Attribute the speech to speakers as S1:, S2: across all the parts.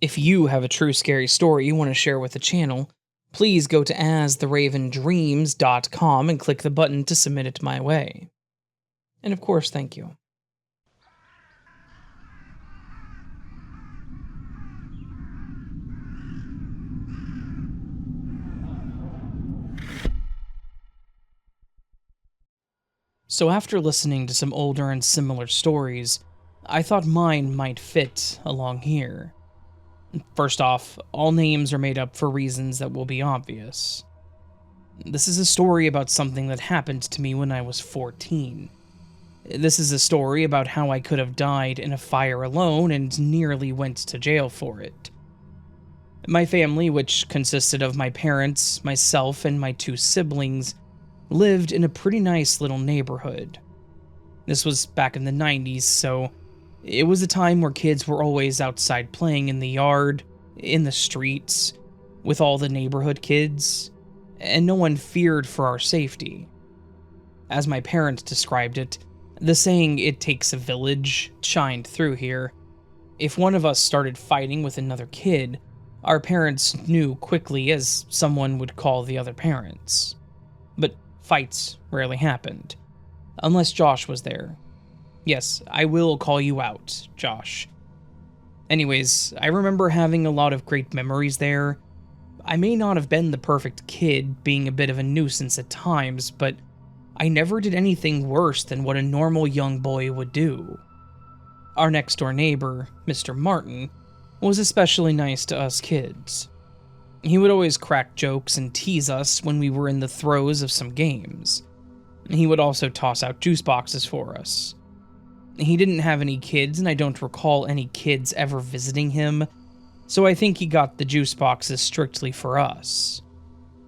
S1: If you have a true scary story you want to share with the channel, please go to astheravendreams.com and click the button to submit it my way. And of course, thank you. So after listening to some older and similar stories, I thought mine might fit along here. First off, all names are made up for reasons that will be obvious. This is a story about something that happened to me when I was 14. This is a story about how I could have died in a fire alone and nearly went to jail for it. My family, which consisted of my parents, myself, and my 2 siblings, lived in a pretty nice little neighborhood. This was back in the 90s, so it was a time where kids were always outside playing in the yard, in the streets, with all the neighborhood kids, and no one feared for our safety. As my parents described it, the saying, "it takes a village," shined through here. If one of us started fighting with another kid, our parents knew quickly, as someone would call the other parents. But fights rarely happened, unless Josh was there. Yes, I will call you out, Josh. Anyways, I remember having a lot of great memories there. I may not have been the perfect kid, being a bit of a nuisance at times, but I never did anything worse than what a normal young boy would do. Our next door neighbor, Mr. Martin, was especially nice to us kids. He would always crack jokes and tease us when we were in the throes of some games. He would also toss out juice boxes for us. He didn't have any kids, and I don't recall any kids ever visiting him, so I think he got the juice boxes strictly for us.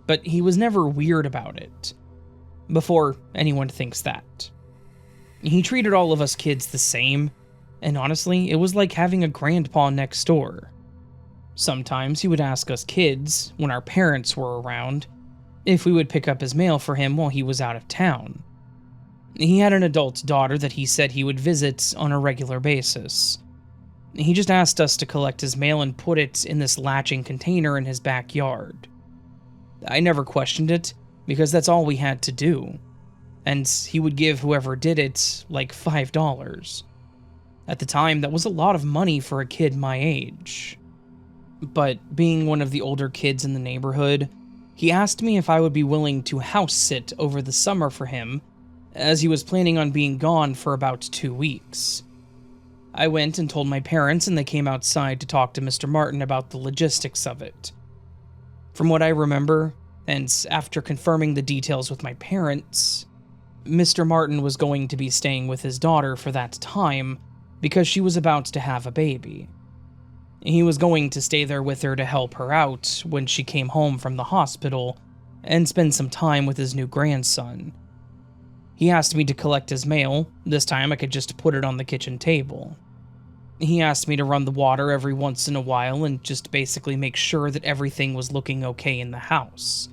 S1: But he was never weird about it, before anyone thinks that. He treated all of us kids the same, and honestly, it was like having a grandpa next door. Sometimes he would ask us kids, when our parents were around, if we would pick up his mail for him while he was out of town. He had an adult daughter that he said he would visit on a regular basis. He just asked us to collect his mail and put it in this latching container in his backyard. I never questioned it, because that's all we had to do, and he would give whoever did it like $5. At the time, that was a lot of money for a kid my age. But being one of the older kids in the neighborhood, he asked me if I would be willing to house sit over the summer for him, as he was planning on being gone for about 2 weeks. I went and told my parents, and they came outside to talk to Mr. Martin about the logistics of it. From what I remember, and after confirming the details with my parents, Mr. Martin was going to be staying with his daughter for that time because she was about to have a baby. He was going to stay there with her to help her out when she came home from the hospital and spend some time with his new grandson. He asked me to collect his mail. This time I could just put it on the kitchen table. He asked me to run the water every once in a while and just basically make sure that everything was looking okay in the house.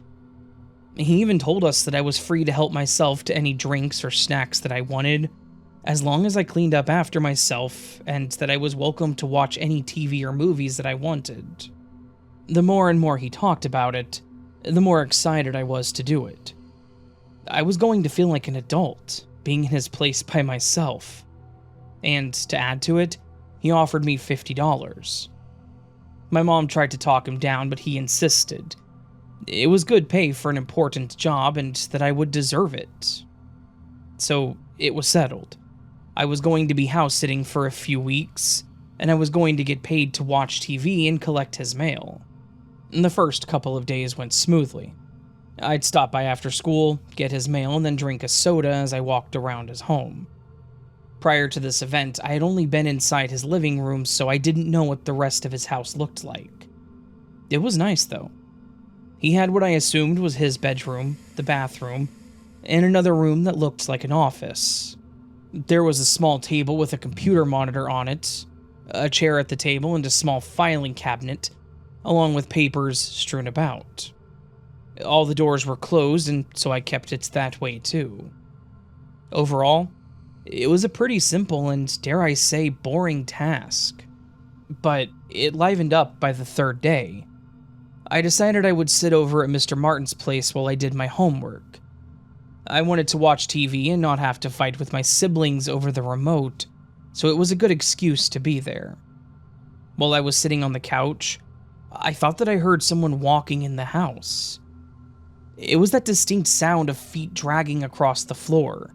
S1: He even told us that I was free to help myself to any drinks or snacks that I wanted, as long as I cleaned up after myself, and that I was welcome to watch any TV or movies that I wanted. The more and more he talked about it, the more excited I was to do it. I was going to feel like an adult, being in his place by myself. And to add to it, he offered me $50. My mom tried to talk him down, but he insisted. It was good pay for an important job, and that I would deserve it. So it was settled. I was going to be house-sitting for a few weeks, and I was going to get paid to watch TV and collect his mail. The first couple of days went smoothly. I'd stop by after school, get his mail, and then drink a soda as I walked around his home. Prior to this event, I had only been inside his living room, so I didn't know what the rest of his house looked like. It was nice, though. He had what I assumed was his bedroom, the bathroom, and another room that looked like an office. There was a small table with a computer monitor on it, a chair at the table, and a small filing cabinet, along with papers strewn about. All the doors were closed, and so I kept it that way too. Overall, it was a pretty simple and, dare I say, boring task. But It livened up by the third day. I decided I would sit over at Mr. Martin's place while I did my homework. I wanted to watch TV and not have to fight with my siblings over the remote, so it was a good excuse to be there. While I was sitting on the couch, I thought that I heard someone walking in the house. It was that distinct sound of feet dragging across the floor.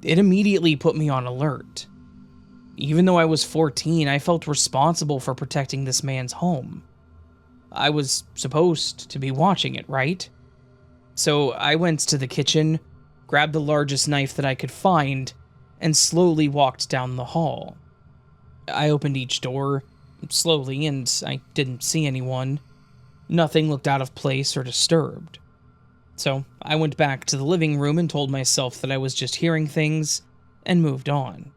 S1: It immediately put me on alert. Even though I was 14, I felt responsible for protecting this man's home. I was supposed to be watching it, right? So I went to the kitchen, grabbed the largest knife that I could find, and slowly walked down the hall. I opened each door, slowly, and I didn't see anyone. Nothing looked out of place or disturbed. So I went back to the living room and told myself that I was just hearing things, and moved on.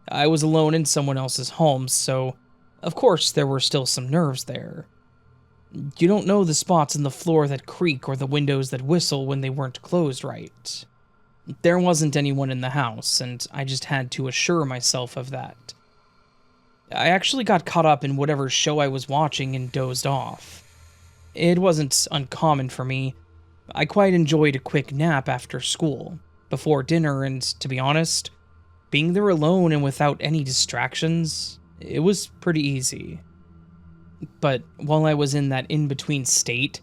S1: I was alone in someone else's home, so of course there were still some nerves there. You don't know the spots in the floor that creak or the windows that whistle when they weren't closed right. There wasn't anyone in the house, and I just had to assure myself of that. I actually got caught up in whatever show I was watching and dozed off. It wasn't uncommon for me. I quite enjoyed a quick nap after school, before dinner, and to be honest, being there alone and without any distractions, it was pretty easy. But while I was in that in-between state,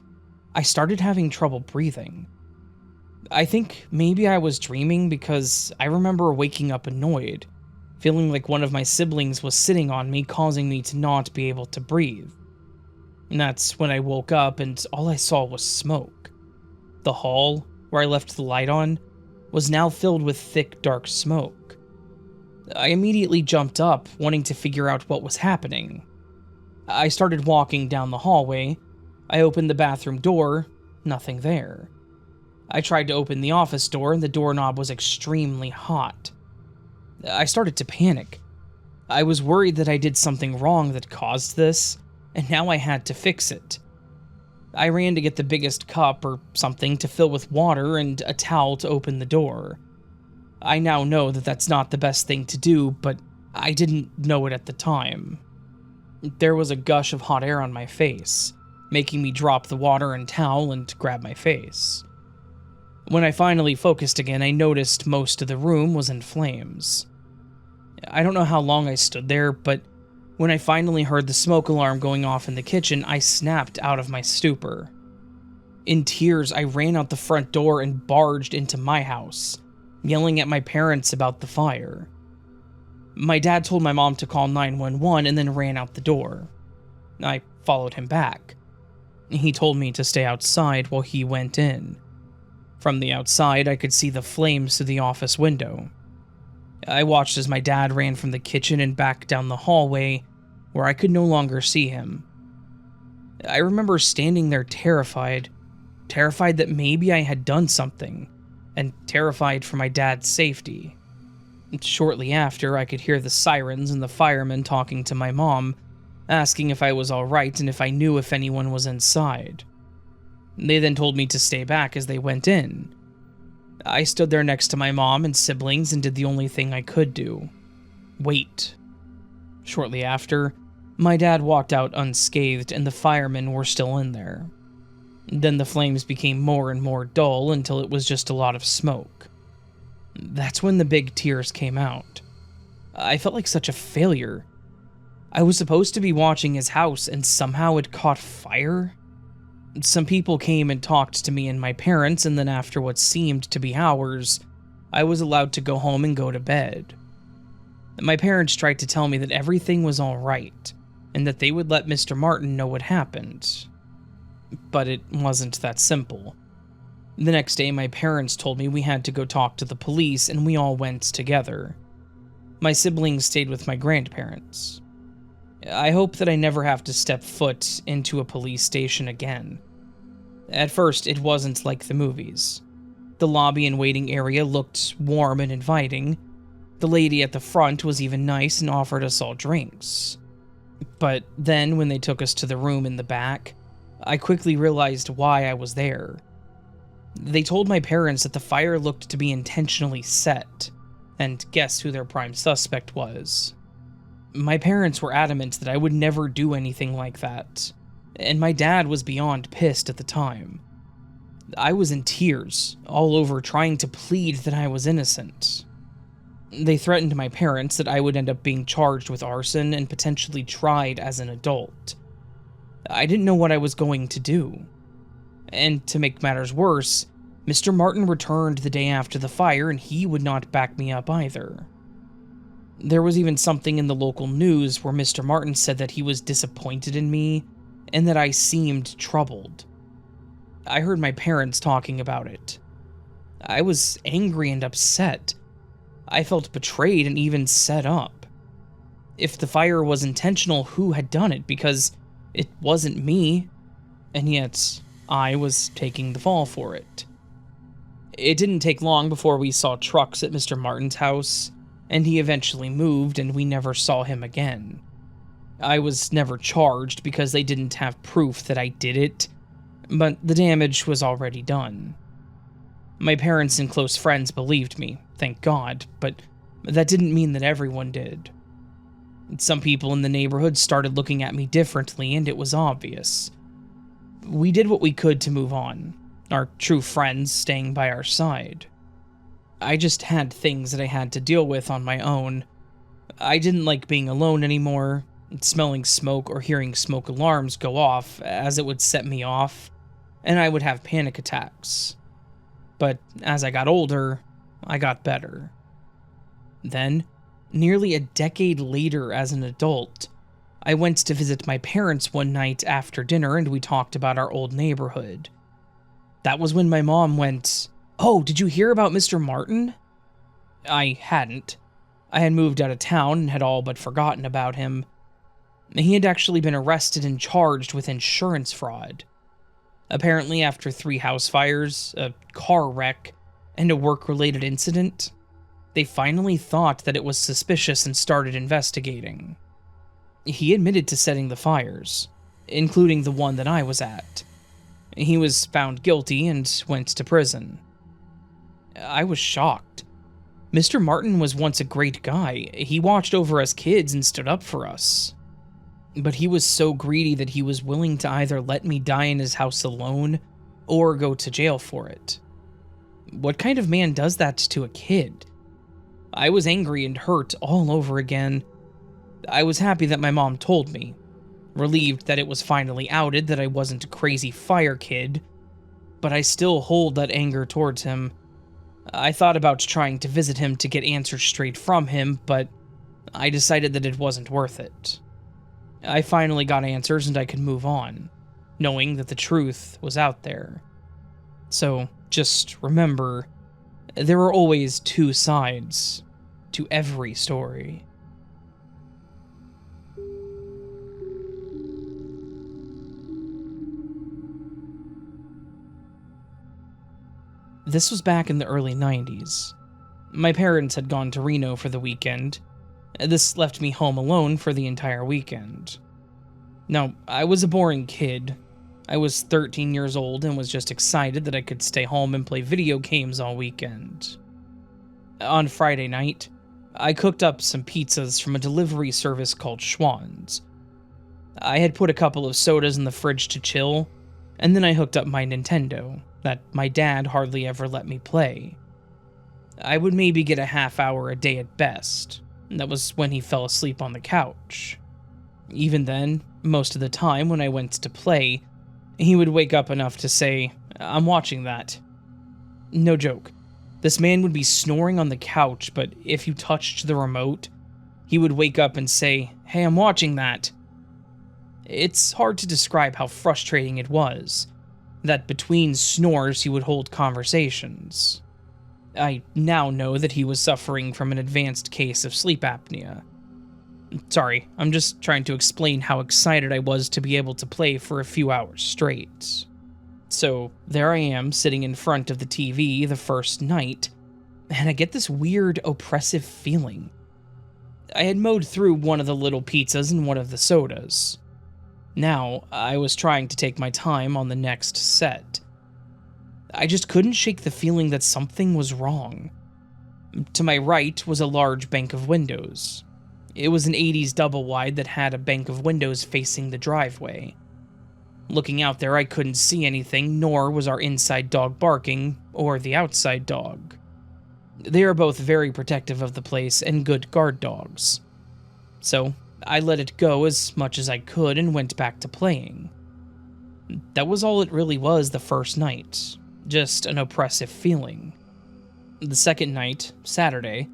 S1: I started having trouble breathing. I think maybe I was dreaming because I remember waking up annoyed, feeling like one of my siblings was sitting on me, causing me to not be able to breathe. And that's when I woke up and all I saw was smoke. The hall, where I left the light on, was now filled with thick, dark smoke. I immediately jumped up, wanting to figure out what was happening. I started walking down the hallway. I opened the bathroom door, nothing there. I tried to open the office door and the doorknob was extremely hot. I started to panic. I was worried that I did something wrong that caused this, and now I had to fix it. I ran to get the biggest cup or something to fill with water and a towel to open the door. I now know that that's not the best thing to do, but I didn't know it at the time. There was a gush of hot air on my face, making me drop the water and towel and grab my face. When I finally focused again, I noticed most of the room was in flames. I don't know how long I stood there, but when I finally heard the smoke alarm going off in the kitchen, I snapped out of my stupor. In tears, I ran out the front door and barged into my house, yelling at my parents about the fire. My dad told my mom to call 911 and then ran out the door. I followed him back. He told me to stay outside while he went in. From the outside, I could see the flames through the office window. I watched as my dad ran from the kitchen and back down the hallway, where I could no longer see him. I remember standing there terrified that maybe I had done something, and terrified for my dad's safety. Shortly after, I could hear the sirens and the firemen talking to my mom, asking if I was alright and if I knew if anyone was inside. They then told me to stay back as they went in. I stood there next to my mom and siblings and did the only thing I could do: wait. Shortly after, my dad walked out unscathed and the firemen were still in there. Then the flames became more and more dull until it was just a lot of smoke. That's when the big tears came out. I felt like such a failure. I was supposed to be watching his house and somehow it caught fire? Some people came and talked to me and my parents, and then after what seemed to be hours, I was allowed to go home and go to bed. My parents tried to tell me that everything was alright, and that they would let Mr. Martin know what happened. But it wasn't that simple. The next day, my parents told me we had to go talk to the police, and we all went together. My siblings stayed with my grandparents. I hope that I never have to step foot into a police station again. At first, it wasn't like the movies. The lobby and waiting area looked warm and inviting. The lady at the front was even nice and offered us all drinks. But then, when they took us to the room in the back, I quickly realized why I was there. They told my parents that the fire looked to be intentionally set, and guess who their prime suspect was? My parents were adamant that I would never do anything like that, and my dad was beyond pissed at the time. I was in tears, all over trying to plead that I was innocent. They threatened my parents that I would end up being charged with arson and potentially tried as an adult. I didn't know what I was going to do. And to make matters worse, Mr. Martin returned the day after the fire and he would not back me up either. There was even something in the local news where Mr. Martin said that he was disappointed in me and that I seemed troubled. I heard my parents talking about it. I was angry and upset. I felt betrayed and even set up. If the fire was intentional, who had done it? Because it wasn't me, and yet I was taking the fall for it. It didn't take long before we saw trucks at Mr. Martin's house, and he eventually moved and we never saw him again. I was never charged because they didn't have proof that I did it, but the damage was already done. My parents and close friends believed me, thank God, but that didn't mean that everyone did. Some people in the neighborhood started looking at me differently, and it was obvious. We did what we could to move on, our true friends staying by our side. I just had things that I had to deal with on my own. I didn't like being alone anymore, smelling smoke or hearing smoke alarms go off, as it would set me off, and I would have panic attacks. But as I got older, I got better. Then, nearly a decade later as an adult, I went to visit my parents one night after dinner and we talked about our old neighborhood. That was when my mom went, "Oh, did you hear about Mr. Martin?" I hadn't. I had moved out of town and had all but forgotten about him. He had actually been arrested and charged with insurance fraud. Apparently, after 3 house fires, a car wreck, and a work-related incident, they finally thought that it was suspicious and started investigating. He admitted to setting the fires, including the one that I was at. He was found guilty and went to prison. I was shocked. Mr. Martin was once a great guy. He watched over us kids and stood up for us. But he was so greedy that he was willing to either let me die in his house alone or go to jail for it. What kind of man does that to a kid? I was angry and hurt all over again. I was happy that my mom told me, relieved that it was finally outed that I wasn't a crazy fire kid, but I still hold that anger towards him. I thought about trying to visit him to get answers straight from him, but I decided that it wasn't worth it. I finally got answers and I could move on, knowing that the truth was out there. So just remember, there are always 2 sides to every story. This was back in the early 90s. My parents had gone to Reno for the weekend. This left me home alone for the entire weekend. Now, I was a boring kid. I was 13 years old and was just excited that I could stay home and play video games all weekend. On Friday night, I cooked up some pizzas from a delivery service called Schwann's. I had put a couple of sodas in the fridge to chill, and then I hooked up my Nintendo, that my dad hardly ever let me play. I would maybe get a half hour a day at best. That was when he fell asleep on the couch. Even then, most of the time when I went to play, he would wake up enough to say, "I'm watching that." No joke. This man would be snoring on the couch, but if you touched the remote, he would wake up and say, "Hey, I'm watching that." It's hard to describe how frustrating it was, that between snores he would hold conversations. I now know that he was suffering from an advanced case of sleep apnea. Sorry, I'm just trying to explain how excited I was to be able to play for a few hours straight. So, there I am, sitting in front of the TV the first night, and I get this weird, oppressive feeling. I had mowed through one of the little pizzas and one of the sodas. Now, I was trying to take my time on the next set. I just couldn't shake the feeling that something was wrong. To my right was a large bank of windows. It was an 80s double wide that had a bank of windows facing the driveway. Looking out there, I couldn't see anything, nor was our inside dog barking, or the outside dog. They are both very protective of the place and good guard dogs. So, I let it go as much as I could and went back to playing. That was all it really was the first night, just an oppressive feeling. The second night, Saturday,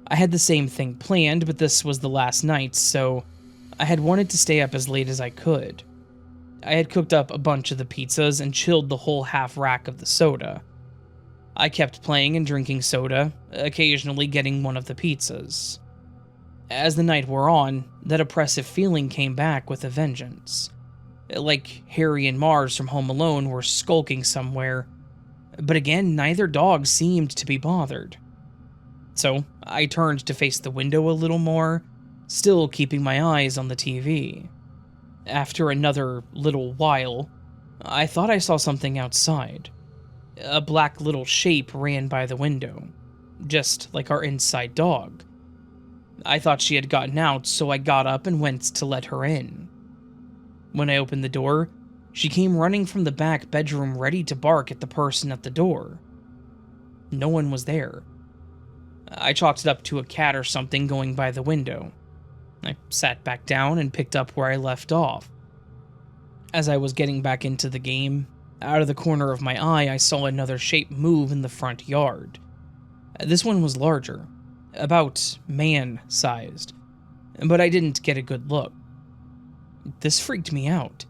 S1: I had the same thing planned, but this was the last night, so I had wanted to stay up as late as I could. I had cooked up a bunch of the pizzas and chilled the whole half rack of the soda. I kept playing and drinking soda, occasionally getting one of the pizzas. As the night wore on, that oppressive feeling came back with a vengeance. Like Harry and Marge from Home Alone were skulking somewhere, but again, neither dog seemed to be bothered. So I turned to face the window a little more, still keeping my eyes on the TV. After another little while, I thought I saw something outside. A black little shape ran by the window, just like our inside dog. I thought she had gotten out, so I got up and went to let her in. When I opened the door, she came running from the back bedroom ready to bark at the person at the door. No one was there. I chalked it up to a cat or something going by the window. I sat back down and picked up where I left off. As I was getting back into the game, out of the corner of my eye I saw another shape move in the front yard. This one was larger, about man-sized, but I didn't get a good look. This freaked me out.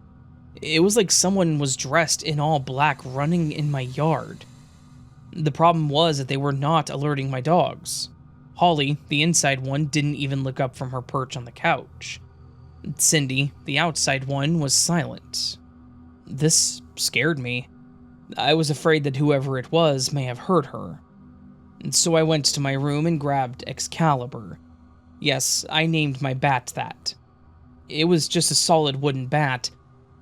S1: It was like someone was dressed in all black running in my yard. The problem was that they were not alerting my dogs. Holly, the inside one, didn't even look up from her perch on the couch. Cindy, the outside one, was silent. This scared me. I was afraid that whoever it was may have hurt her. So I went to my room and grabbed Excalibur. Yes, I named my bat that. It was just a solid wooden bat.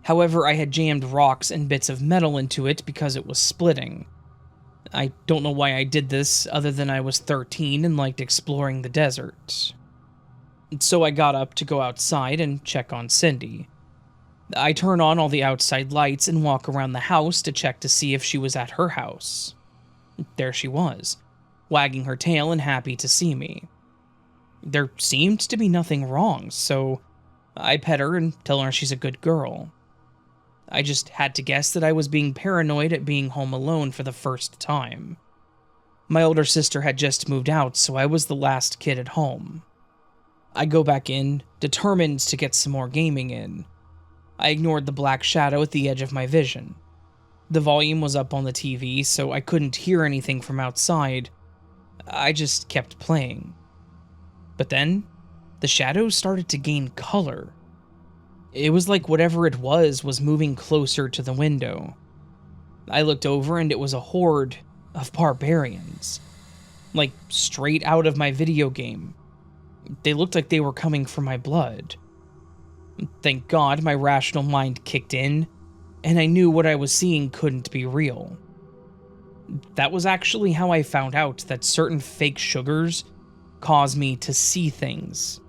S1: However, I had jammed rocks and bits of metal into it because it was splitting. I don't know why I did this, other than I was 13 and liked exploring the desert. So I got up to go outside and check on Cindy. I turn on all the outside lights and walk around the house to check to see if she was at her house. There she was, wagging her tail and happy to see me. There seemed to be nothing wrong, so I pet her and tell her she's a good girl. I just had to guess that I was being paranoid at being home alone for the first time. My older sister had just moved out, so I was the last kid at home. I go back in, determined to get some more gaming in. I ignored the black shadow at the edge of my vision. The volume was up on the TV, so I couldn't hear anything from outside. I just kept playing. But then, the shadows started to gain color. It was like whatever it was moving closer to the window. I looked over and it was a horde of barbarians. Like straight out of my video game. They looked like they were coming for my blood. Thank God my rational mind kicked in, and I knew what I was seeing couldn't be real. That was actually how I found out that certain fake sugars cause me to see things.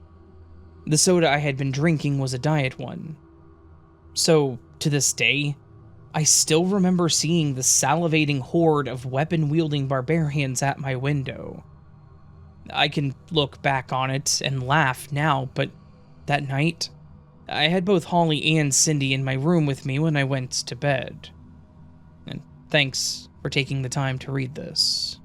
S1: The soda I had been drinking was a diet one. So, to this day, I still remember seeing the salivating horde of weapon-wielding barbarians at my window. I can look back on it and laugh now, but that night, I had both Holly and Cindy in my room with me when I went to bed. And thanks for taking the time to read this.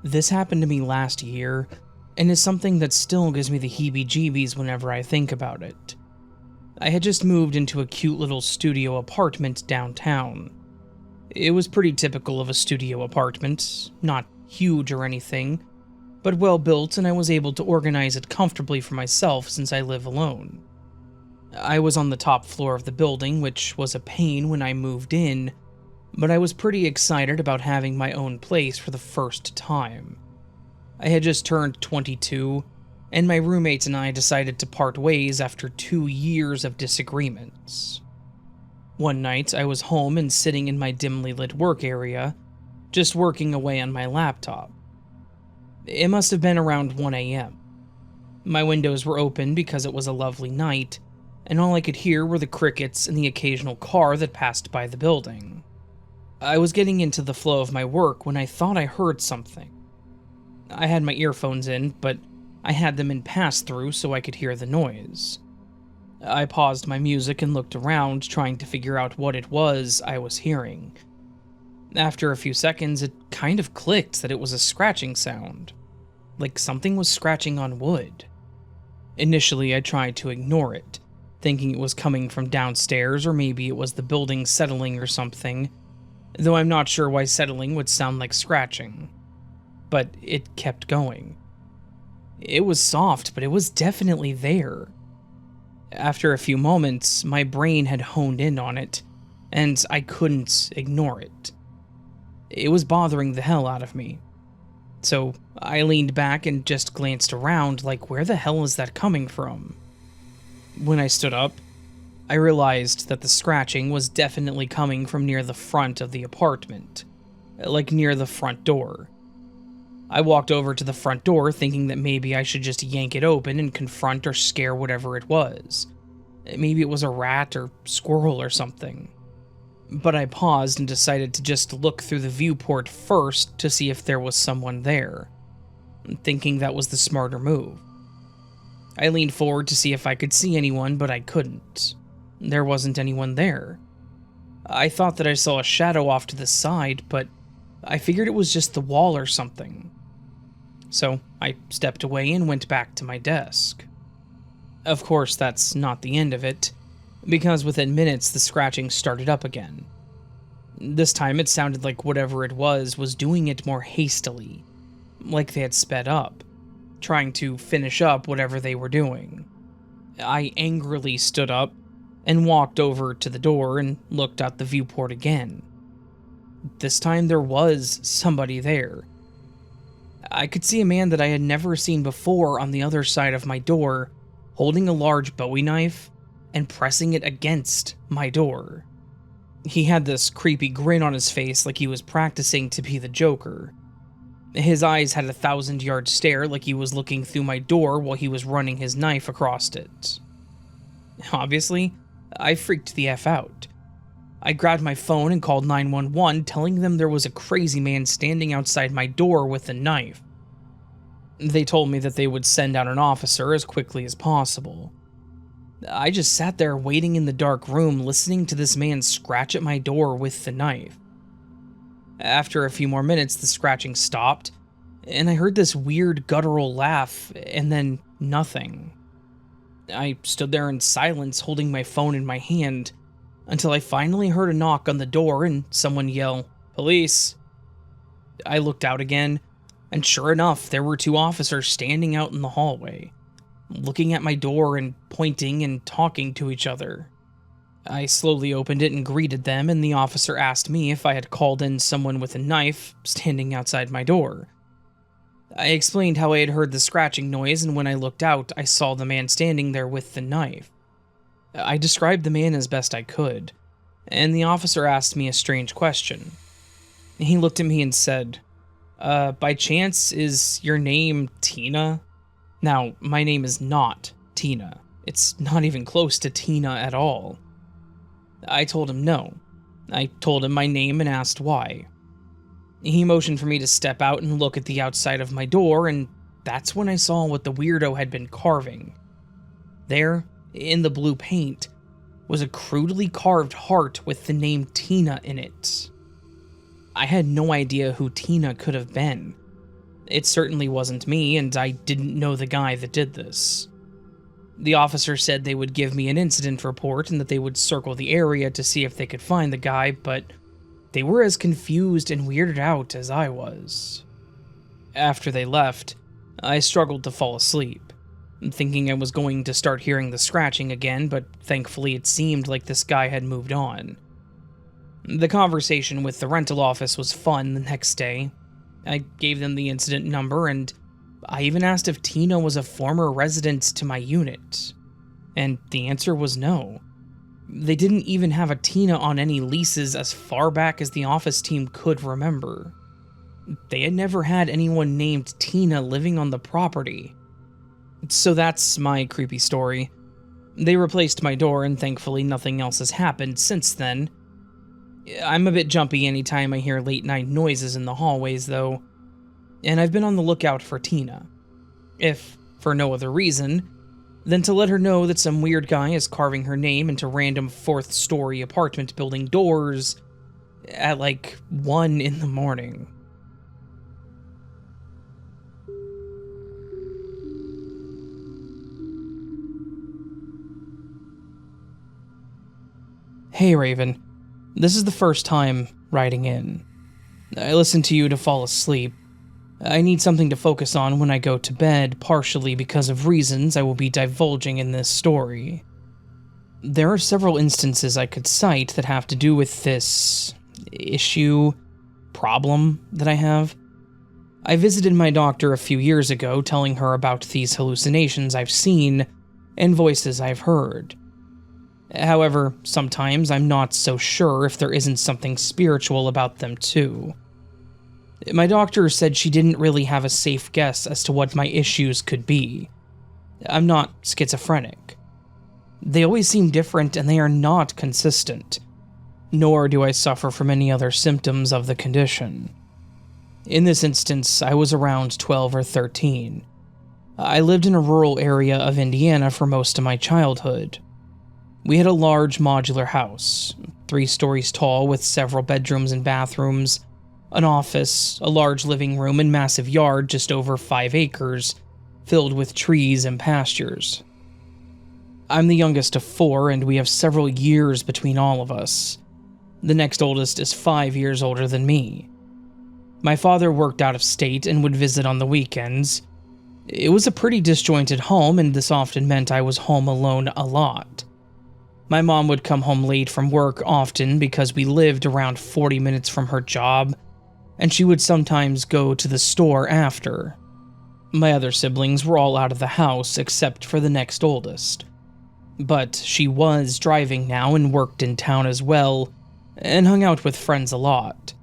S1: This happened to me last year, and is something that still gives me the heebie-jeebies whenever I think about it. I had just moved into a cute little studio apartment downtown. It was pretty typical of a studio apartment, not huge or anything, but well built, and I was able to organize it comfortably for myself since I live alone. I was on the top floor of the building, which was a pain when I moved in, but I was pretty excited about having my own place for the first time. I had just turned 22, and my roommates and I decided to part ways after 2 years of disagreements. One night, I was home and sitting in my dimly lit work area, just working away on my laptop. It must have been around 1 a.m. My windows were open because it was a lovely night, and all I could hear were the crickets and the occasional car that passed by the building. I was getting into the flow of my work when I thought I heard something. I had my earphones in, but I had them in pass-through so I could hear the noise. I paused my music and looked around, trying to figure out what it was I was hearing. After a few seconds, it kind of clicked that it was a scratching sound, like something was scratching on wood. Initially, I tried to ignore it, thinking it was coming from downstairs or maybe it was the building settling or something, though I'm not sure why settling would sound like scratching. But it kept going. It was soft, but it was definitely there. After a few moments, my brain had honed in on it, and I couldn't ignore it. It was bothering the hell out of me. So I leaned back and just glanced around like, where the hell is that coming from? When I stood up, I realized that the scratching was definitely coming from near the front of the apartment, like near the front door. I walked over to the front door thinking that maybe I should just yank it open and confront or scare whatever it was. Maybe it was a rat or squirrel or something. But I paused and decided to just look through the viewport first to see if there was someone there, thinking that was the smarter move. I leaned forward to see if I could see anyone, but I couldn't. There wasn't anyone there. I thought that I saw a shadow off to the side, but I figured it was just the wall or something. So I stepped away and went back to my desk. Of course, that's not the end of it, because within minutes the scratching started up again. This time it sounded like whatever it was doing it more hastily, like they had sped up, trying to finish up whatever they were doing. I angrily stood up and walked over to the door and looked out the viewport again. This time there was somebody there. I could see a man that I had never seen before on the other side of my door, holding a large Bowie knife and pressing it against my door. He had this creepy grin on his face like he was practicing to be the Joker. His eyes had a 1,000-yard stare like he was looking through my door while he was running his knife across it. Obviously, I freaked the F out. I grabbed my phone and called 911, telling them there was a crazy man standing outside my door with a knife. They told me that they would send out an officer as quickly as possible. I just sat there waiting in the dark room, listening to this man scratch at my door with the knife. After a few more minutes, the scratching stopped, and I heard this weird guttural laugh, and then nothing. I stood there in silence, holding my phone in my hand, until I finally heard a knock on the door and someone yell, "Police!" I looked out again, and sure enough, there were 2 officers standing out in the hallway, looking at my door and pointing and talking to each other. I slowly opened it and greeted them, and the officer asked me if I had called in someone with a knife standing outside my door. I explained how I had heard the scratching noise, and when I looked out, I saw the man standing there with the knife. I described the man as best I could, and the officer asked me a strange question. He looked at me and said, by chance, is your name Tina? Now, my name is not Tina. It's not even close to Tina at all. I told him no. I told him my name and asked why. He motioned for me to step out and look at the outside of my door, and that's when I saw what the weirdo had been carving. There, in the blue paint, was a crudely carved heart with the name Tina in it. I had no idea who Tina could have been. It certainly wasn't me, and I didn't know the guy that did this. The officer said they would give me an incident report and that they would circle the area to see if they could find the guy, but they were as confused and weirded out as I was. After they left, I struggled to fall asleep, thinking I was going to start hearing the scratching again, but thankfully it seemed like this guy had moved on. The conversation with the rental office was fun the next day. I gave them the incident number, and I even asked if Tina was a former resident to my unit, and the answer was no. They didn't even have a Tina on any leases as far back as the office team could remember. They had never had anyone named Tina living on the property. So that's my creepy story. They replaced my door, and thankfully nothing else has happened since then. I'm a bit jumpy anytime I hear late night noises in the hallways, though, and I've been on the lookout for Tina. If for no other reason than to let her know that some weird guy is carving her name into random fourth-story apartment building doors at like 1 in the morning. Hey Raven, this is the first time writing in. I listen to you to fall asleep. I need something to focus on when I go to bed, partially because of reasons I will be divulging in this story. There are several instances I could cite that have to do with this problem that I have. I visited my doctor a few years ago, telling her about these hallucinations I've seen and voices I've heard. However, sometimes I'm not so sure if there isn't something spiritual about them too. My doctor said she didn't really have a safe guess as to what my issues could be. I'm not schizophrenic. They always seem different and they are not consistent, nor do I suffer from any other symptoms of the condition. In this instance, I was around 12 or 13. I lived in a rural area of Indiana for most of my childhood. We had a large modular house, 3 stories tall with several bedrooms and bathrooms, an office, a large living room, and massive yard just over 5 acres, filled with trees and pastures. I'm the youngest of 4, and we have several years between all of us. The next oldest is 5 years older than me. My father worked out of state and would visit on the weekends. It was a pretty disjointed home, and this often meant I was home alone a lot. My mom would come home late from work often because we lived around 40 minutes from her job, and she would sometimes go to the store after. My other siblings were all out of the house except for the next oldest. But she was driving now and worked in town as well, and hung out with friends a lot.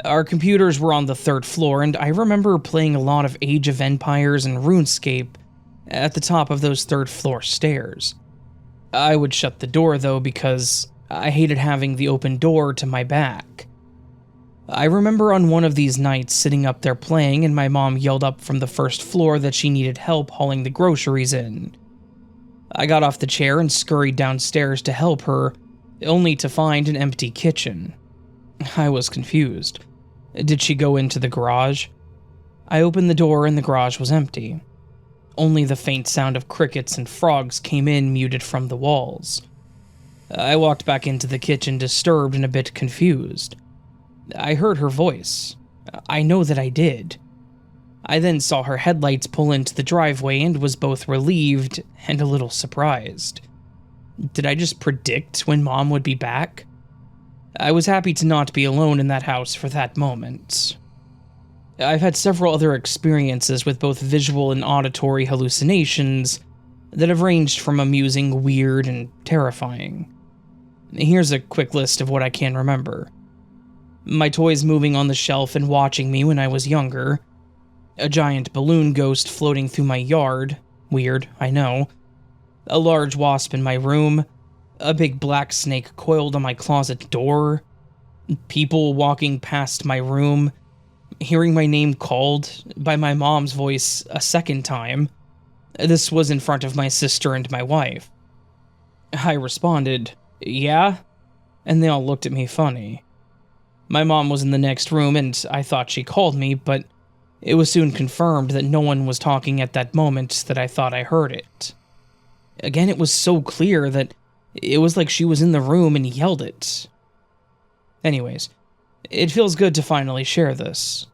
S1: Our computers were on the 3rd floor, and I remember playing a lot of Age of Empires and RuneScape at the top of those 3rd floor stairs. I would shut the door though because I hated having the open door to my back. I remember on one of these nights sitting up there playing and my mom yelled up from the 1st floor that she needed help hauling the groceries in. I got off the chair and scurried downstairs to help her, only to find an empty kitchen. I was confused. Did she go into the garage? I opened the door and the garage was empty. Only the faint sound of crickets and frogs came in muted from the walls. I walked back into the kitchen disturbed and a bit confused. I heard her voice. I know that I did. I then saw her headlights pull into the driveway and was both relieved and a little surprised. Did I just predict when Mom would be back? I was happy to not be alone in that house for that moment. I've had several other experiences with both visual and auditory hallucinations that have ranged from amusing, weird, and terrifying. Here's a quick list of what I can remember. My toys moving on the shelf and watching me when I was younger. A giant balloon ghost floating through my yard. Weird, I know. A large wasp in my room. A big black snake coiled on my closet door. People walking past my room. Hearing my name called by my mom's voice a second time. This was in front of my sister and my wife. I responded, "Yeah?" And they all looked at me funny. My mom was in the next room and I thought she called me, but it was soon confirmed that no one was talking at that moment that I thought I heard it. Again, it was so clear that it was like she was in the room and yelled it. Anyways, it feels good to finally share this.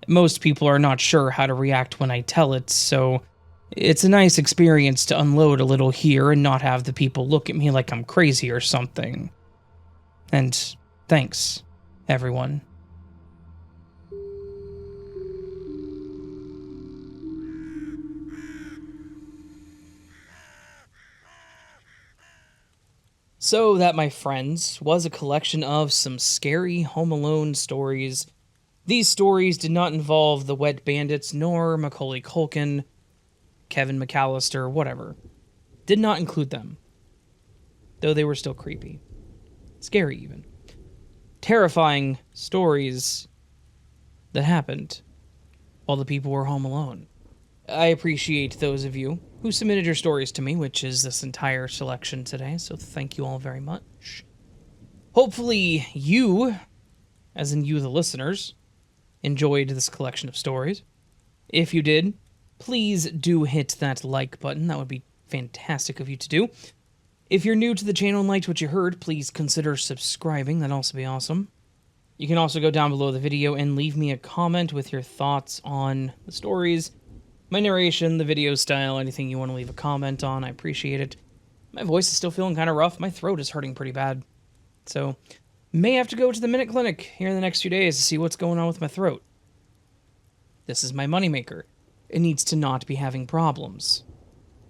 S1: Most people are not sure how to react when I tell it, so it's a nice experience to unload a little here and not have the people look at me like I'm crazy or something. And thanks, everyone. So that, my friends, was a collection of some scary Home Alone stories. These stories did not involve the Wet Bandits nor Macaulay Culkin, Kevin McAllister, whatever. Did not include them. Though they were still creepy. Scary, even. Terrifying stories that happened while the people were home alone. I appreciate those of you who submitted your stories to me, which is this entire selection today, so thank you all very much. Hopefully you, as in you the listeners, enjoyed this collection of stories. If you did, please do hit that like button. That would be fantastic of you to do. If you're new to the channel and liked what you heard, please consider subscribing. That'd also be awesome. You can also go down below the video and leave me a comment with your thoughts on the stories, my narration, the video style, anything you want to leave a comment on. I appreciate it. My voice is still feeling kind of rough. My throat is hurting pretty bad. So, may have to go to the Minute Clinic here in the next few days to see what's going on with my throat. This is my moneymaker. It needs to not be having problems.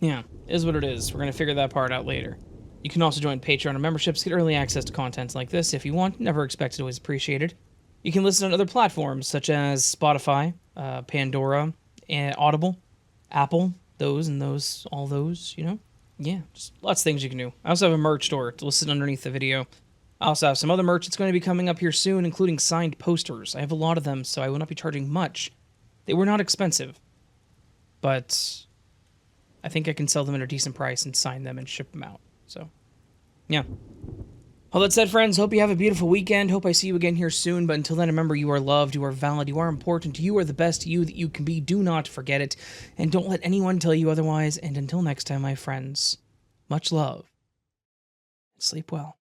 S1: Yeah, is what it is. We're going to figure that part out later. You can also join Patreon or memberships, get early access to content like this if you want. Never expected, always appreciated. You can listen on other platforms such as Spotify, Pandora, and Audible, Apple, those and those, all those, you know? Yeah, just lots of things you can do. I also have a merch store to listen underneath the video. I also have some other merch that's going to be coming up here soon, including signed posters. I have a lot of them, so I will not be charging much. They were not expensive, but I think I can sell them at a decent price and sign them and ship them out. So, yeah. All that said, friends, hope you have a beautiful weekend. Hope I see you again here soon. But until then, remember, you are loved, you are valid, you are important, you are the best you that you can be. Do not forget it. And don't let anyone tell you otherwise. And until next time, my friends, much love. Sleep well.